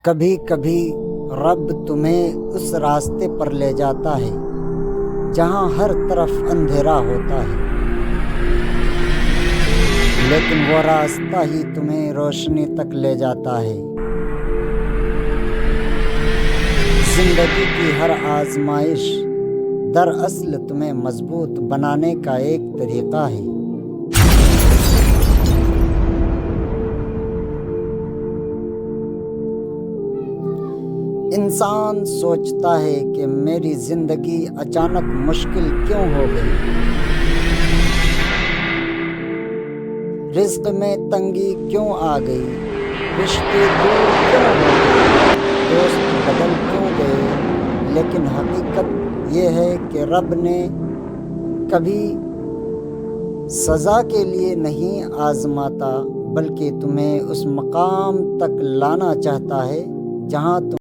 کبھی کبھی رب تمہیں اس راستے پر لے جاتا ہے جہاں ہر طرف اندھیرا ہوتا ہے، لیکن وہ راستہ ہی تمہیں روشنی تک لے جاتا ہے۔ زندگی کی ہر آزمائش دراصل تمہیں مضبوط بنانے کا ایک طریقہ ہے۔ انسان سوچتا ہے کہ میری زندگی اچانک مشکل کیوں ہو گئی، رزق میں تنگی کیوں آ گئی، رشتے دور کیوں ہو گئے، دوست بدل کیوں گئے۔ لیکن حقیقت یہ ہے کہ رب نے کبھی سزا کے لیے نہیں آزماتا، بلکہ تمہیں اس مقام تک لانا چاہتا ہے جہاں تم